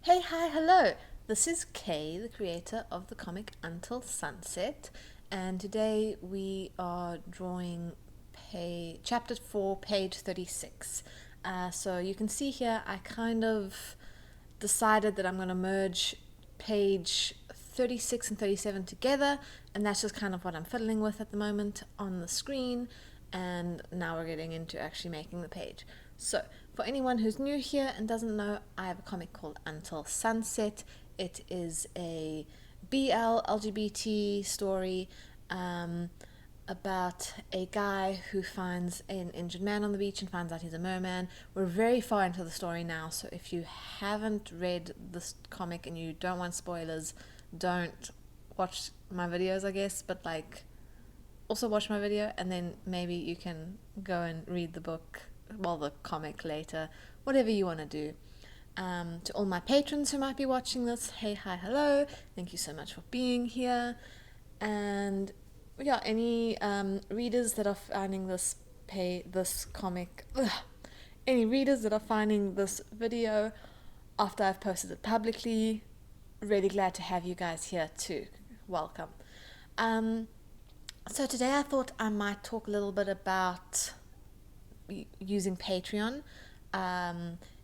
Hey, hi, hello. This is Kay, the creator of the comic Until Sunset, and today we are drawing chapter 4, page 36. So you can see here I kind of decided that I'm going to merge page 36 and 37 together, and that's just kind of what I'm fiddling with at the moment on the screen. And now we're getting into actually making the page. So, for anyone who's new here and doesn't know, I have a comic called Until Sunset. It is a BL LGBT story about a guy who finds an injured man on the beach and finds out he's a merman. We're very far into the story now, so if you haven't read this comic and you don't want spoilers, don't watch my videos, I guess, but also watch my video and then maybe you can go and read the book, well, the comic later, whatever you want to do. To all my patrons who might be watching this, hey, hi, hello, thank you so much for being here. And yeah, any readers that are finding this comic, any readers that are finding this video after I've posted it publicly, really glad to have you guys here too. Welcome. So today I thought I might talk a little bit about using Patreon.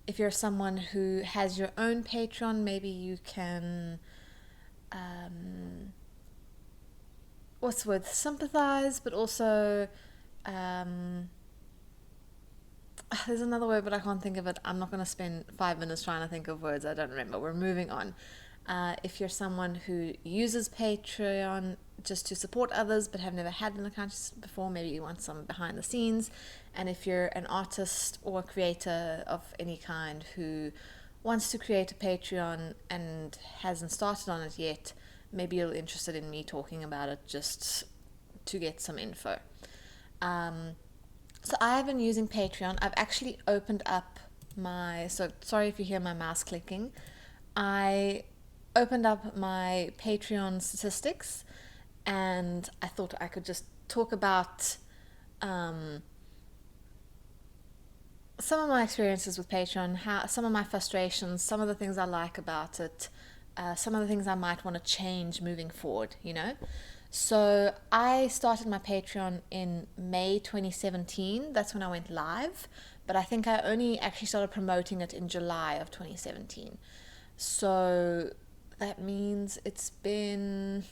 If you're someone who has your own Patreon, maybe you can, what's the word, sympathize, but also, there's another word, but I can't think of it. I'm not going to spend 5 minutes trying to think of words. I don't remember. We're moving on. If you're someone who uses Patreon just to support others but have never had an account before, maybe you want some behind the scenes. And if you're an artist or a creator of any kind who wants to create a Patreon and hasn't started on it yet, maybe you're interested in me talking about it just to get some info. So I have been using Patreon. I've actually opened up so sorry if you hear my mouse clicking. I opened up my Patreon statistics and I thought I could just talk about some of my experiences with Patreon, some of my frustrations, some of the things I like about it, some of the things I might want to change moving forward, you know. So I started my Patreon in May 2017. That's when I went live, but I think I only actually started promoting it in July of 2017. So that means it's been,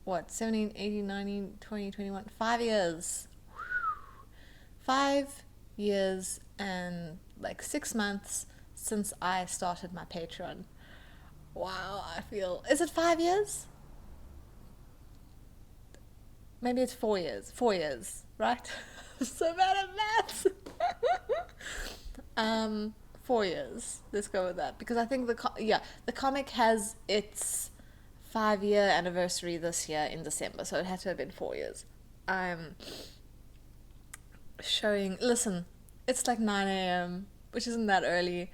17, 18, 19, 20, 21, 5 years. 5 years and 6 months since I started my Patreon. Wow, is it 5 years? Maybe it's 4 years. 4 years, right? So bad at maths. 4 years. Let's go with that because I think the comic has its 5-year anniversary this year in December, so it had to have been 4 years. I'm showing. Listen, it's 9 a.m., which isn't that early,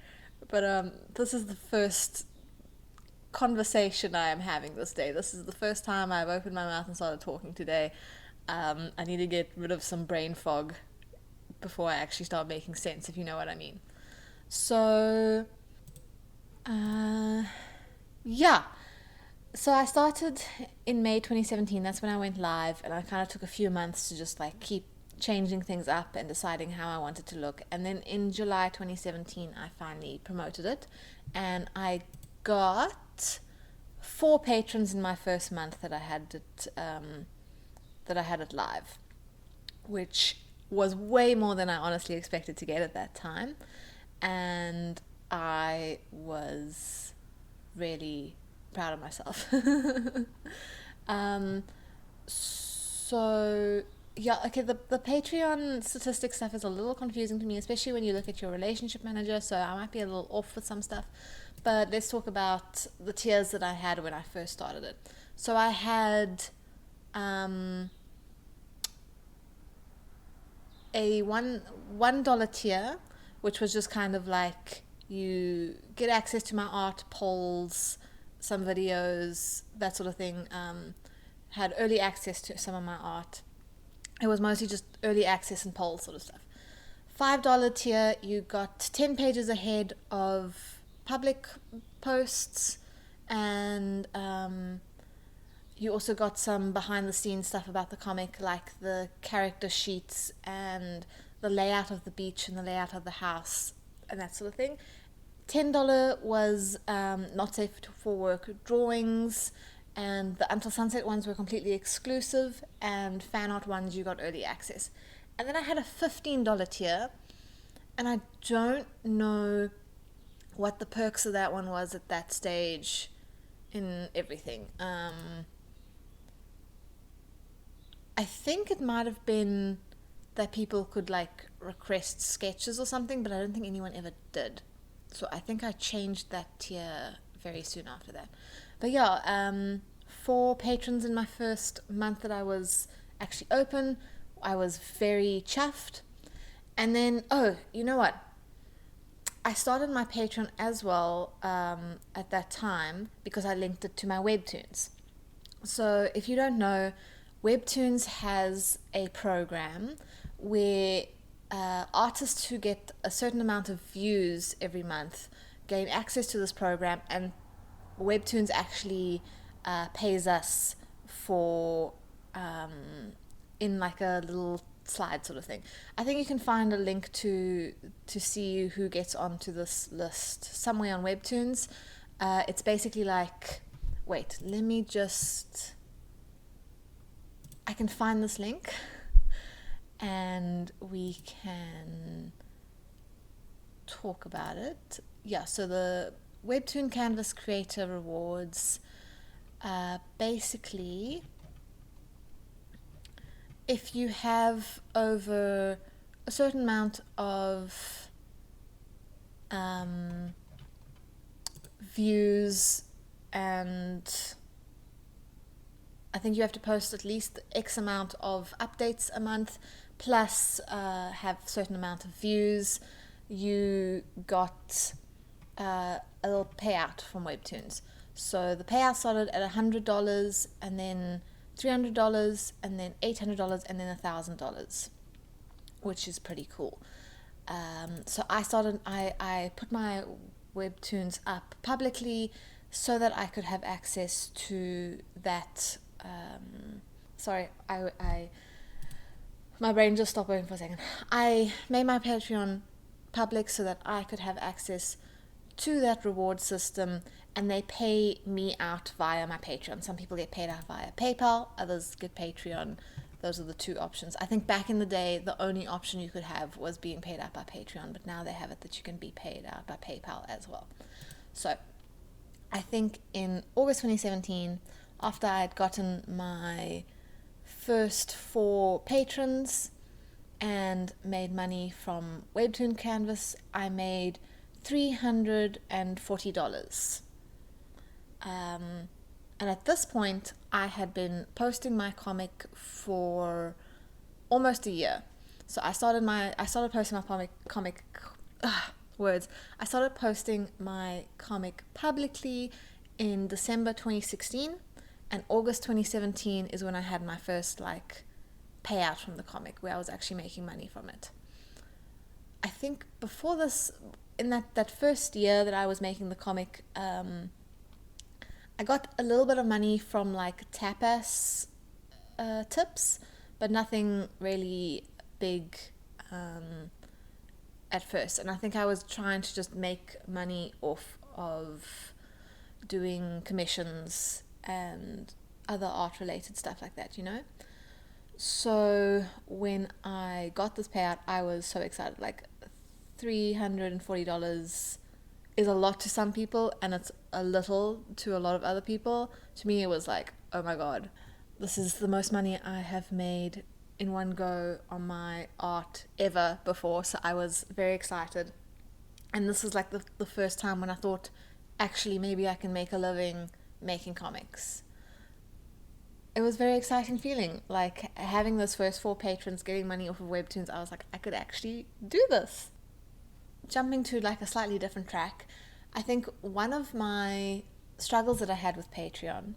but this is the first conversation I am having this day. This is the first time I've opened my mouth and started talking today. I need to get rid of some brain fog before I actually start making sense, if you know what I mean. So, yeah. So I started in May 2017. That's when I went live, and I kind of took a few months to just keep changing things up and deciding how I wanted to look. And then in July 2017, I finally promoted it, and I got 4 patrons in my first month that I had it live, which was way more than I honestly expected to get at that time, and I was really proud of myself. So yeah, okay, the Patreon statistic stuff is a little confusing to me, especially when you look at your relationship manager, so I might be a little off with some stuff. But let's talk about the tiers that I had when I first started it. So I had a $1 tier, which was just kind of you get access to my art, polls, some videos, that sort of thing. Had early access to some of my art. It was mostly just early access and polls sort of stuff. $5 tier, you got 10 pages ahead of public posts, and you also got some behind the scenes stuff about the comic, like the character sheets and the layout of the beach and the layout of the house and that sort of thing. $10 was not safe for work drawings, and the Until Sunset ones were completely exclusive, and fan art ones you got early access. And then I had a $15 tier, and I don't know what the perks of that one was at that stage in everything. I think it might have been that people could like request sketches or something, but I don't think anyone ever did. So I think I changed that tier very soon after that. But yeah, for patrons in my first month that I was actually open, I was very chuffed. And then, oh, you know what? I started my Patreon as well at that time because I linked it to my Webtoons. So if you don't know, Webtoons has a program where artists who get a certain amount of views every month gain access to this program, and Webtoons actually pays us for in like a little slide sort of thing. I think you can find a link to see who gets onto this list somewhere on Webtoons. It's basically like, wait, let me just, I can find this link and we can talk about it. Yeah, so the Webtoon Canvas Creator Rewards, basically, if you have over a certain amount of views, and I think you have to post at least X amount of updates a month, plus have a certain amount of views, you got a little payout from Webtoons. So the payout started at $100, and then $300, and then $800, and then $1,000, which is pretty cool. So I put my Webtoons up publicly so that I could have access to that. My brain just stopped working for a second. I made my Patreon public so that I could have access to that reward system, and they pay me out via my Patreon. Some people get paid out via PayPal, others get Patreon. Those are the two options. I think back in the day, the only option you could have was being paid out by Patreon, but now they have it that you can be paid out by PayPal as well. So I think in August 2017, after I had gotten my first 4 patrons and made money from Webtoon Canvas, I made $340. And at this point, I had been posting my comic for almost a year. So I started posting my comic words. I started posting my comic publicly in December 2016, and August 2017 is when I had my first like payout from the comic, where I was actually making money from it. I think before this, in that first year that I was making the comic, I got a little bit of money from like tapas tips, but nothing really big at first. And I think I was trying to just make money off of doing commissions and other art related stuff like that, you know? So when I got this payout, I was so excited. Like $340 is a lot to some people, and it's a little to a lot of other people. To me, it was like, oh my god, this is the most money I have made in one go on my art ever before. So I was very excited, and this is like the first time when I thought, actually maybe I can make a living making comics. It was a very exciting feeling, like having those first 4 patrons, getting money off of Webtoons. I was like, I could actually do this. Jumping to like a slightly different track, I think one of my struggles that I had with Patreon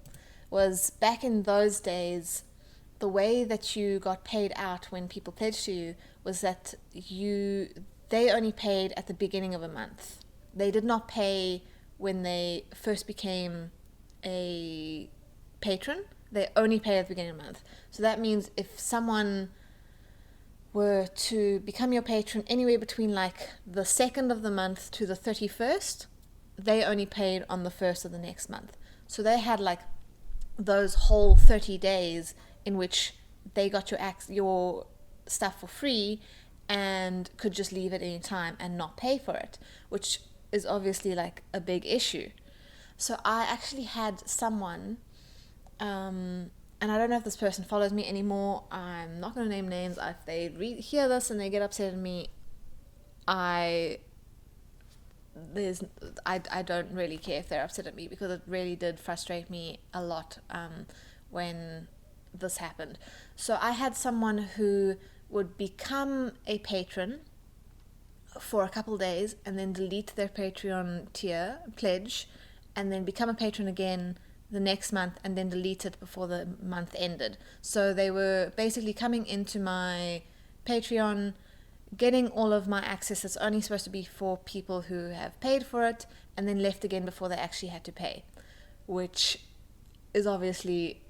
was back in those days, the way that you got paid out when people pledged to you was that they only paid at the beginning of a month. They did not pay when they first became a patron, they only pay at the beginning of the month. So that means if someone were to become your patron anywhere between like the 2nd of the month to the 31st, they only paid on the 1st of the next month. So they had like those whole 30 days in which they got your stuff for free and could just leave at any time and not pay for it, which is obviously like a big issue. So I actually had someone, and I don't know if this person follows me anymore. I'm not going to name names. If they hear this and they get upset at me, I don't really care if they're upset at me, because it really did frustrate me a lot when this happened. So I had someone who would become a patron for a couple days and then delete their Patreon pledge, and then become a patron again the next month and then delete it before the month ended. So they were basically coming into my Patreon, getting all of my access that's only supposed to be for people who have paid for it, and then left again before they actually had to pay, which is obviously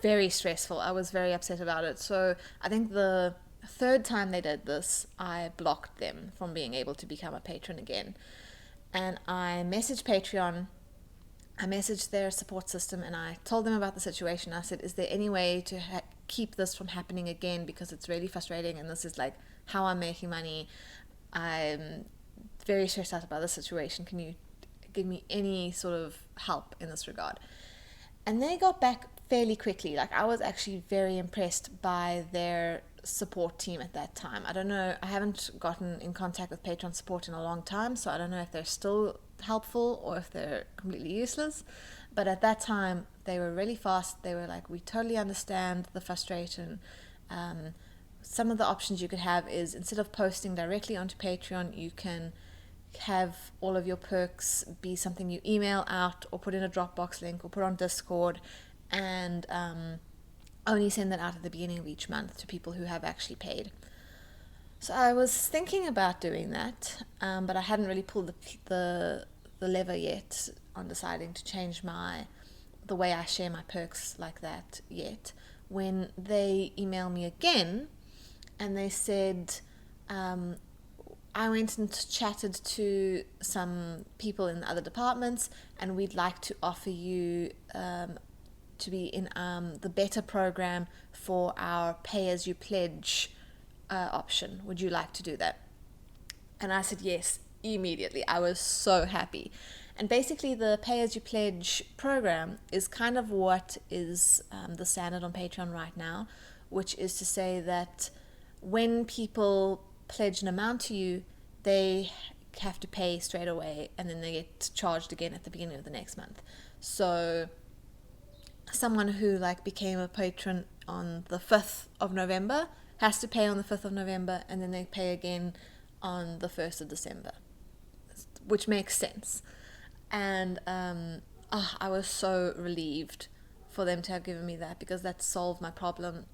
very stressful. I was very upset about it. So I think the 3rd time they did this, I blocked them from being able to become a patron again. And I messaged Patreon, I messaged their support system, and I told them about the situation. I said, is there any way to keep this from happening again, because it's really frustrating and this is like how I'm making money. I'm very stressed out about the situation. Can you give me any sort of help in this regard? And they got back fairly quickly. Like, I was actually very impressed by their support team at that time. I don't know, I haven't gotten in contact with Patreon support in a long time, so I don't know if they're still helpful or if they're completely useless. But at that time, they were really fast. They were like, we totally understand the frustration. Some of the options you could have is, instead of posting directly onto Patreon, you can have all of your perks be something you email out or put in a Dropbox link or put on Discord, and only send that out at the beginning of each month to people who have actually paid. So I was thinking about doing that, but I hadn't really pulled the lever yet on deciding to change the way I share my perks like that yet, when they emailed me again and they said, I went and chatted to some people in other departments, and we'd like to offer you to be in the better program for our pay-as-you-pledge option. Would you like to do that? And I said yes immediately. I was so happy. And basically the pay-as-you-pledge program is kind of what is the standard on Patreon right now, which is to say that when people pledge an amount to you, they have to pay straight away, and then they get charged again at the beginning of the next month. So someone who like became a patron on the 5th of November has to pay on the 5th of November, and then they pay again on the 1st of December, which makes sense. And I was so relieved for them to have given me that, because that solved my problem.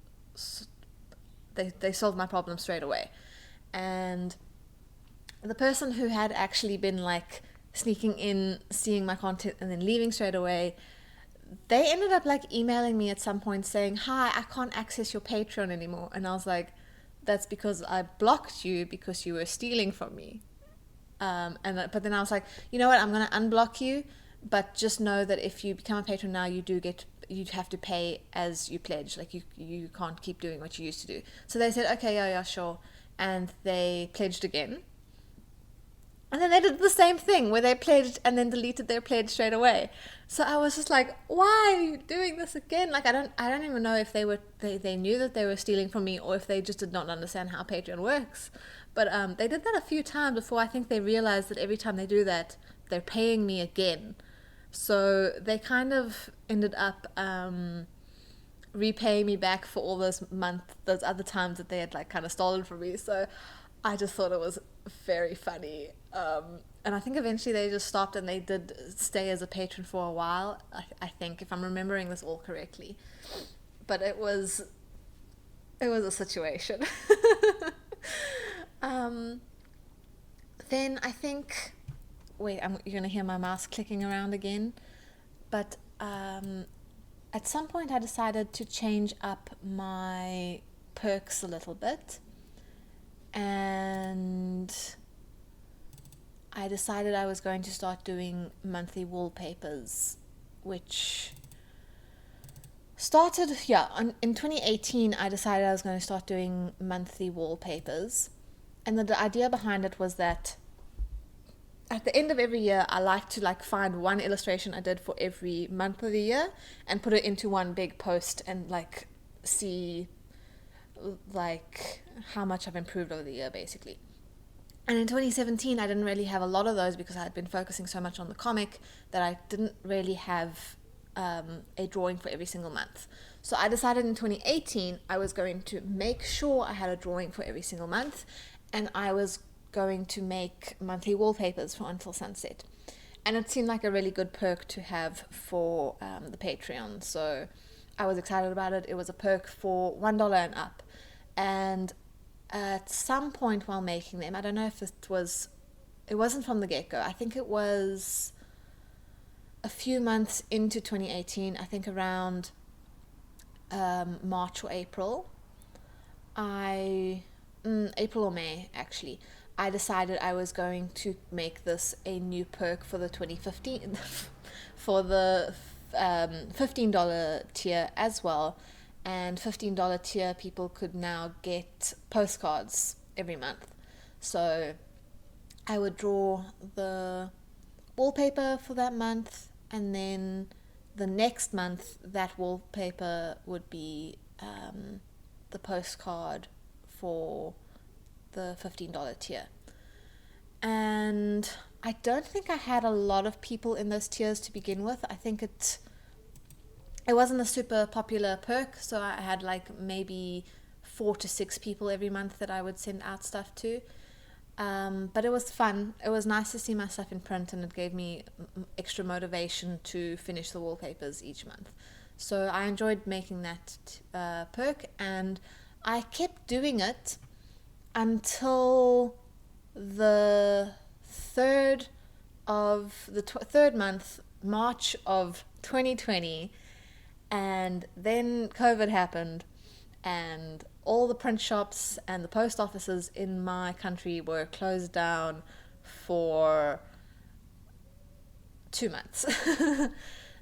They solved my problem straight away. And the person who had actually been like sneaking in, seeing my content, and then leaving straight away, they ended up like emailing me at some point saying, hi, I can't access your Patreon anymore. And I was like, that's because I blocked you because you were stealing from me. But then I was like, you know what, I'm going to unblock you, but just know that if you become a patron now, you have to pay as you pledge. Like you can't keep doing what you used to do. So they said, okay, yeah, sure. And they pledged again. And then they did the same thing where they pledged and then deleted their pledge straight away. So I was just like, why are you doing this again? Like, I don't even know if they knew that they were stealing from me, or if they just did not understand how Patreon works. But they did that a few times before I think they realized that every time they do that, they're paying me again. So they kind of ended up repaying me back for all those other times that they had like kind of stolen from me. So I just thought it was very funny. And I think eventually they just stopped, and they did stay as a patron for a while, I think, if I'm remembering this all correctly. But it was a situation. Then I think wait, you're going to hear my mouse clicking around again. But at some point I decided to change up my perks a little bit. And I decided I was going to start doing monthly wallpapers, which started, in 2018 I decided I was going to start doing monthly wallpapers. And the idea behind it was that at the end of every year, I like to find one illustration I did for every month of the year and put it into one big post and see how much I've improved over the year, basically. And in 2017, I didn't really have a lot of those because I had been focusing so much on the comic that I didn't really have a drawing for every single month. So I decided in 2018 I was going to make sure I had a drawing for every single month, and I was going to make monthly wallpapers for Until Sunset. And it seemed like a really good perk to have for the Patreon, so I was excited about it. It was a perk for $1 and up. And at some point while making them, I don't know if it wasn't from the get-go. I think it was a few months into 2018, I think around March or April. April or May, actually. I decided I was going to make this a new perk for the 2015, for the $15 tier as well. And $15 tier people could now get postcards every month. So I would draw the wallpaper for that month, and then the next month that wallpaper would be the postcard for the $15 tier. And I don't think I had a lot of people in those tiers to begin with. I think it wasn't a super popular perk, so I had maybe 4 to 6 people every month that I would send out stuff to. But it was fun. It was nice to see my stuff in print, and it gave me extra motivation to finish the wallpapers each month. So I enjoyed making that perk, and I kept doing it until the third month, March of 2020, and then COVID happened, and all the print shops and the post offices in my country were closed down for 2 months.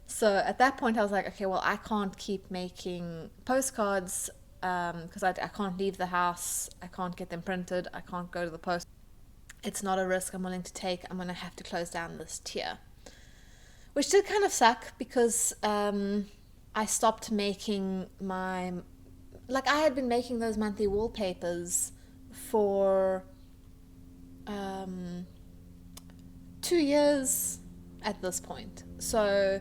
So at that point I was like, okay, well, I can't keep making postcards because I can't leave the house, I can't get them printed, I can't go to the post. It's not a risk I'm willing to take. I'm going to have to close down this tier, which did kind of suck because I stopped making I had been making those monthly wallpapers for 2 years at this point. So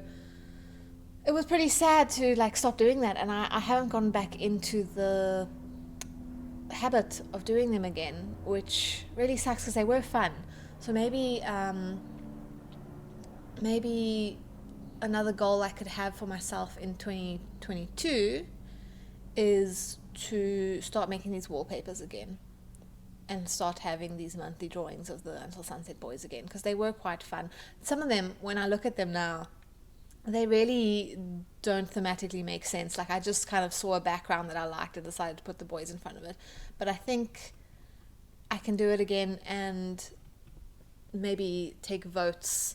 it was pretty sad to stop doing that, and I haven't gone back into the habit of doing them again, which really sucks because they were fun. So maybe another goal I could have for myself in 2022 is to start making these wallpapers again and start having these monthly drawings of the Until Sunset boys again, because they were quite fun. Some of them, when I look at them now, they really don't thematically make sense. I just kind of saw a background that I liked and decided to put the boys in front of it. But I think I can do it again and maybe take votes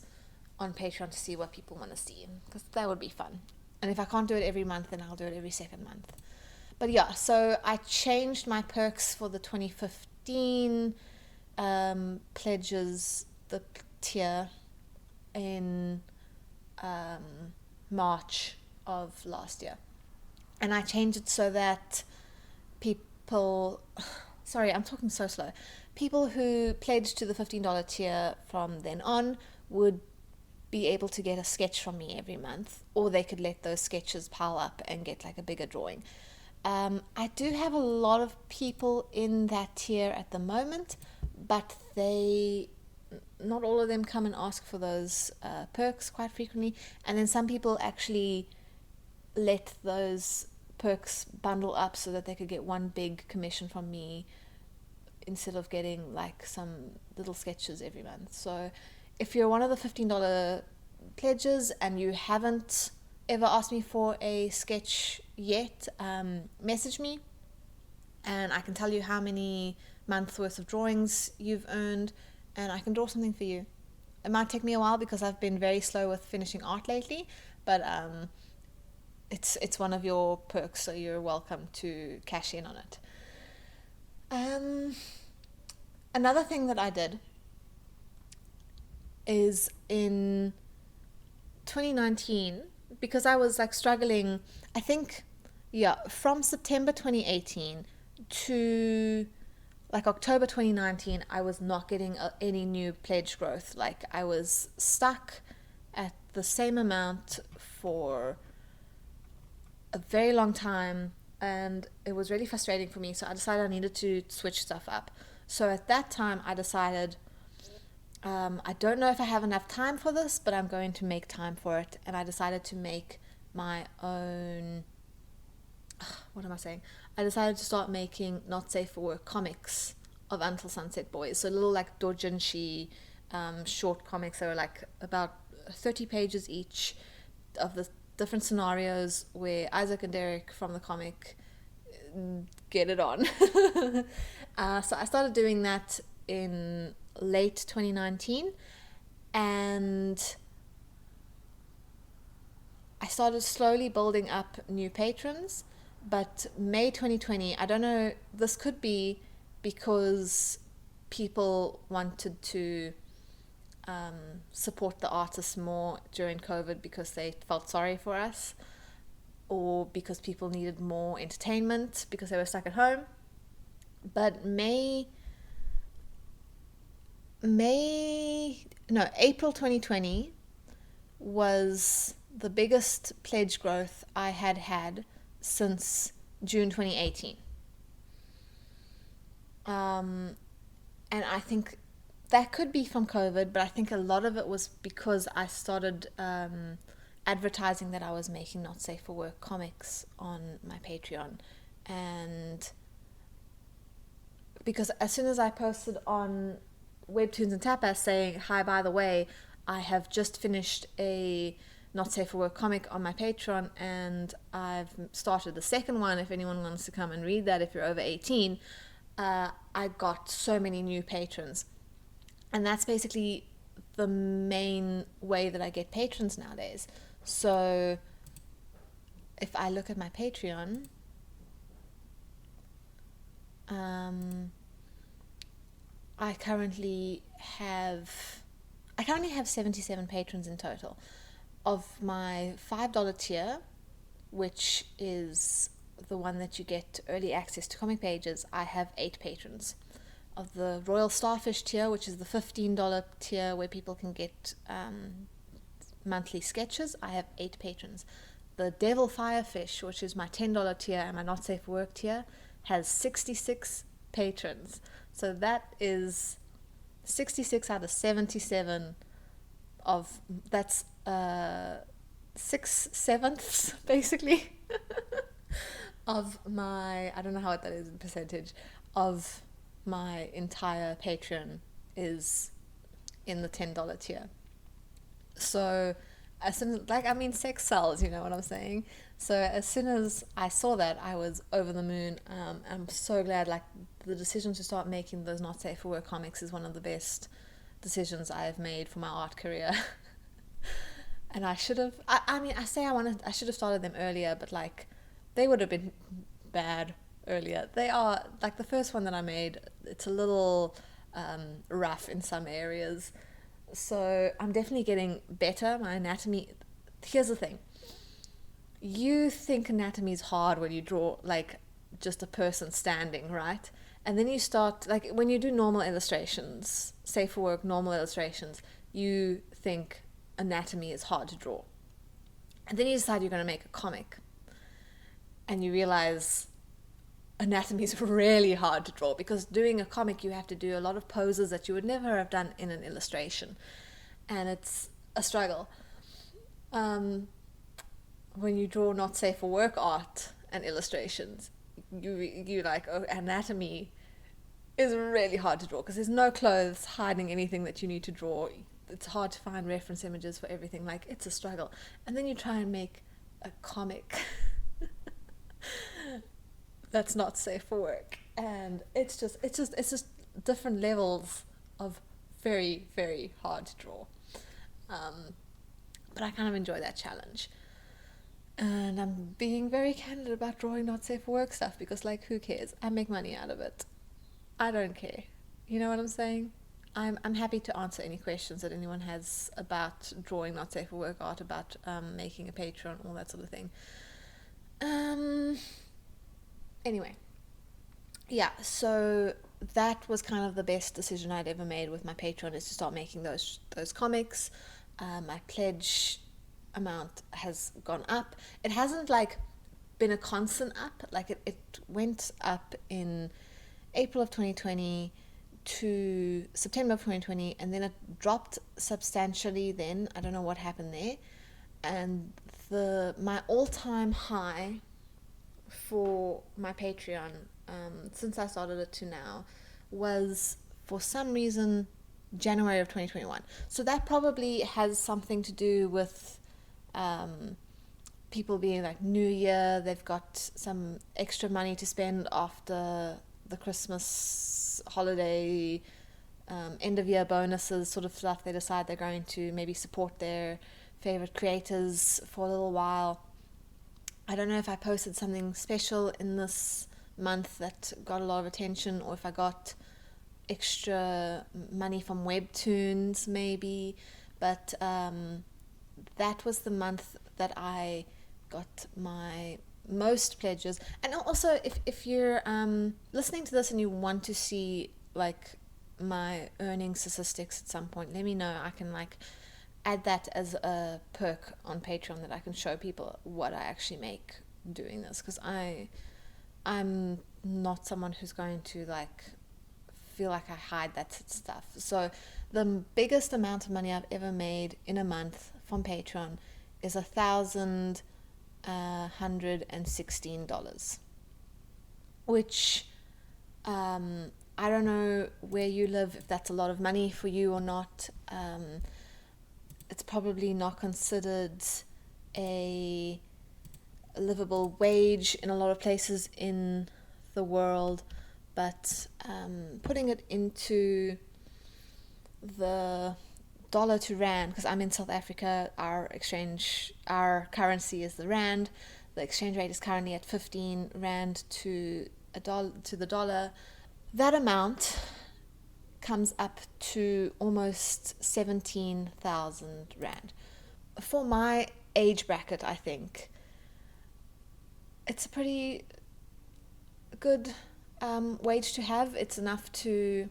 on Patreon to see what people want to see, because that would be fun. And if I can't do it every month, then I'll do it every second month. But yeah, so I changed my perks for the 2015 pledges, the tier, in March of last year. And I changed it so that people, sorry, I'm talking so slow. People who pledged to the $15 tier from then on would be able to get a sketch from me every month, or they could let those sketches pile up and get a bigger drawing. I do have a lot of people in that tier at the moment, but not all of them come and ask for those perks quite frequently, and then some people actually let those perks bundle up so that they could get one big commission from me instead of getting some little sketches every month. So if you're one of the $15 pledges and you haven't ever asked me for a sketch yet, message me and I can tell you how many months worth of drawings you've earned, and I can draw something for you. It might take me a while because I've been very slow with finishing art lately, but it's one of your perks, so you're welcome to cash in on it. Another thing that I did is in 2019, because I was like struggling, I think, yeah, from September 2018 to like October 2019, I was not getting any new pledge growth. Like I was stuck at the same amount for a very long time, and it was really frustrating for me. So I decided I needed to switch stuff up. So at that time, I decided, I don't know if I have enough time for this, but I'm going to make time for it. And I decided to make my own, what am I saying? I decided to start making not safe for work comics of Until Sunset Boys. So little like doujinshi short comics that were like about 30 pages each of the different scenarios where Isaac and Derek from the comic get it on. So I started doing that in late 2019, and I started slowly building up new patrons. But May 2020, I don't know, this could be because people wanted to support the artists more during COVID because they felt sorry for us, or because people needed more entertainment because they were stuck at home. But April 2020 was the biggest pledge growth I had since June 2018. And I think that could be from COVID, but I think a lot of it was because I started advertising that I was making not safe for work comics on my Patreon. And because as soon as I posted on Webtoons and Tapas saying, hi, by the way, I have just finished a not safe for work comic on my Patreon, and I've started the second one if anyone wants to come and read that if you're over 18, I got so many new patrons. And that's basically the main way that I get patrons nowadays. So if I look at my Patreon, I currently have 77 patrons in total. Of my $5 tier, which is the one that you get early access to comic pages, I have 8 patrons. Of the Royal Starfish tier, which is the $15 tier where people can get monthly sketches, I have 8 patrons. The Devil Firefish, which is my $10 tier and my Not Safe for Work tier, has 66 patrons. So that is 66 out of 77 of, that's 6/7 basically of my, I don't know how that is in percentage, of my entire Patreon is in the $10 tier. So as soon as, like, I mean, sex sells, you know what I'm saying? So as soon as I saw that, I was over the moon. I'm so glad, like, the decision to start making those not safe for work comics is one of the best decisions I have made for my art career. And I should have, I should have started them earlier, but like, they would have been bad earlier. They are, like, the first one that I made, it's a little rough in some areas. So I'm definitely getting better. My anatomy, here's the thing. You think anatomy is hard when you draw, like, just a person standing, right? And then you start, like, when you do normal illustrations, safe for work, normal illustrations, you think anatomy is hard to draw. And then you decide you're going to make a comic. And you realize anatomy is really hard to draw, because doing a comic you have to do a lot of poses that you would never have done in an illustration, and it's a struggle. When you draw not safe for work art and illustrations, you like, oh, anatomy is really hard to draw because there's no clothes hiding anything that you need to draw. it's hard to find reference images for everything. Like, it's a struggle. And then you try and make a comic that's not safe for work, and it's just different levels of very, very hard to draw. But I kind of enjoy that challenge. And I'm being very candid about drawing not safe for work stuff because, like, who cares? I make money out of it. I don't care. You know what I'm saying? I'm happy to answer any questions that anyone has about drawing not safe for work art, about making a Patreon, all that sort of thing. Anyway, yeah, so that was kind of the best decision I'd ever made with my Patreon, is to start making those comics. My pledge amount has gone up. It hasn't like been a constant up. Like it went up in April of 2020 to September of 2020, and then it dropped substantially. Then I don't know what happened there. And my all-time high for my Patreon, since I started it to now, was for some reason January of 2021. So that probably has something to do with people being like, New Year, they've got some extra money to spend after the Christmas holiday, end of year bonuses, sort of stuff. They decide they're going to maybe support their favorite creators for a little while. I don't know if I posted something special in this month that got a lot of attention, or if I got extra money from Webtoons maybe, but that was the month that I got my most pledges. And also, if you're listening to this and you want to see like my earning statistics at some point, let me know. I can like add that as a perk on Patreon, that I can show people what I actually make doing this, because I'm not someone who's going to like feel like I hide that stuff. So the biggest amount of money I've ever made in a month from Patreon is $1,116, which I don't know where you live, if that's a lot of money for you or not. It's probably not considered a livable wage in a lot of places in the world, but putting it into the dollar to rand, because I'm in South Africa, our currency is the rand. The exchange rate is currently at 15 rand to the dollar. That amount comes up to almost 17,000 rand. For my age bracket, I think it's a pretty good wage to have. It's enough to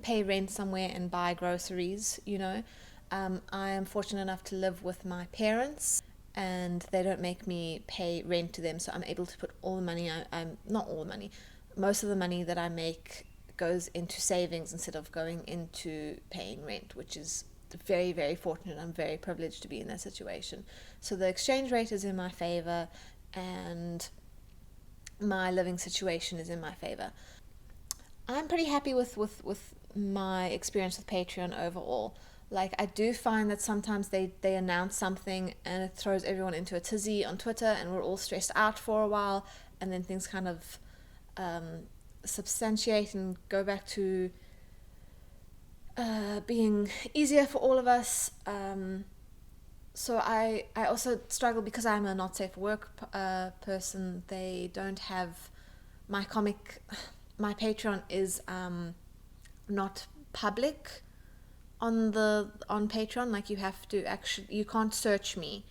pay rent somewhere and buy groceries, you know. I am fortunate enough to live with my parents, and they don't make me pay rent to them, so I'm able to put all the money, not all the money, most of the money that I make goes into savings instead of going into paying rent, which is very, very fortunate. I'm very privileged to be in that situation. So the exchange rate is in my favor, and my living situation is in my favor. I'm pretty happy with my experience with Patreon overall. Like, I do find that sometimes they announce something and it throws everyone into a tizzy on Twitter, and we're all stressed out for a while, and then things kind of substantiate and go back to being easier for all of us. So I also struggle because I'm a not safe for work person. They don't have my Patreon is not public on Patreon. Like, you have to you can't search me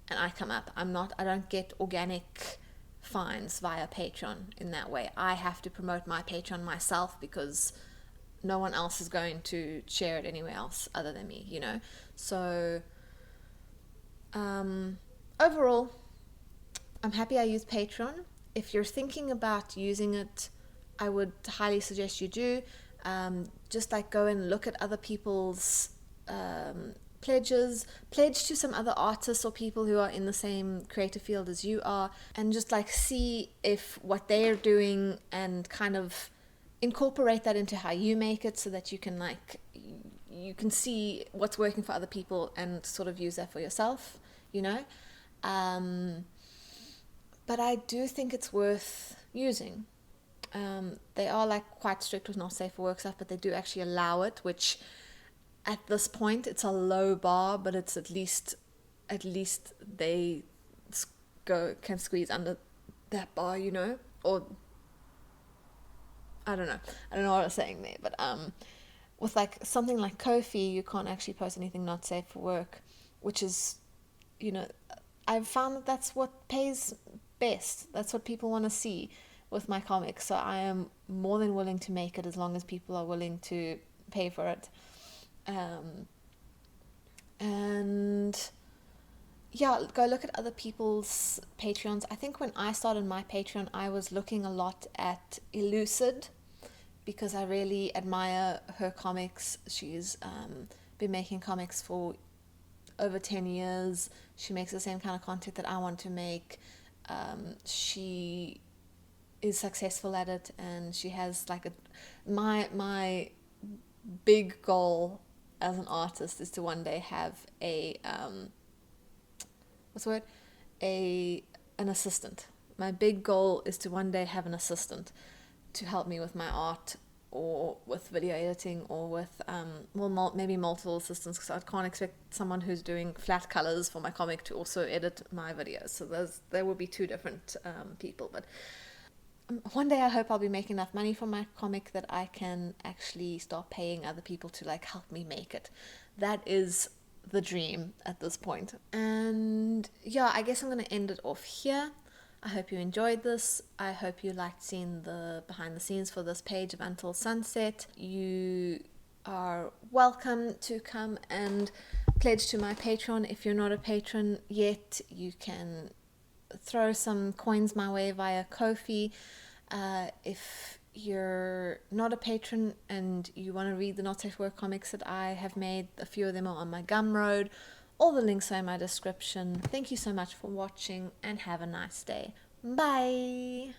and I come up. I don't get organic finds via Patreon in that way. I have to promote my Patreon myself, because no one else is going to share it anywhere else other than me, you know. So overall, I'm happy I use Patreon. If you're thinking about using it, I would highly suggest you do. Just like go and look at other people's pledge to some other artists or people who are in the same creative field as you are, and just like see if what they're doing, and kind of incorporate that into how you make it, so that you can like you can see what's working for other people and sort of use that for yourself, you know. But I do think it's worth using. They are like quite strict with not safe for work stuff, but they do actually allow it, which at this point it's a low bar, but it's at least they can squeeze under that bar, you know. Or I don't know what I was saying there, but with like something like Ko-fi, you can't actually post anything not safe for work, which is, you know, I've found that that's what pays best. That's what people want to see with my comics. So I am more than willing to make it as long as people are willing to pay for it. And yeah, go look at other people's Patreons. I think when I started my Patreon, I was looking a lot at Elucid because I really admire her comics. She's been making comics for over 10 years. She makes the same kind of content that I want to make. She is successful at it, and she has like my big goal as an artist is to one day have an assistant. My big goal is to one day have an assistant to help me with my art, or with video editing, or with maybe multiple assistants, because I can't expect someone who's doing flat colors for my comic to also edit my videos. So there will be two different people. But one day I hope I'll be making enough money from my comic that I can actually start paying other people to like help me make it. That is the dream at this point. And yeah, I guess I'm going to end it off here. I hope you enjoyed this. I hope you liked seeing the behind the scenes for this page of Until Sunset. You are welcome to come and pledge to my Patreon. If you're not a patron yet, you can throw some coins my way via Ko-fi. If you're not a patron and you want to read the Not Safe for Work comics that I have made, a few of them are on my Gumroad. All the links are in my description. Thank you so much for watching, and have a nice day. Bye!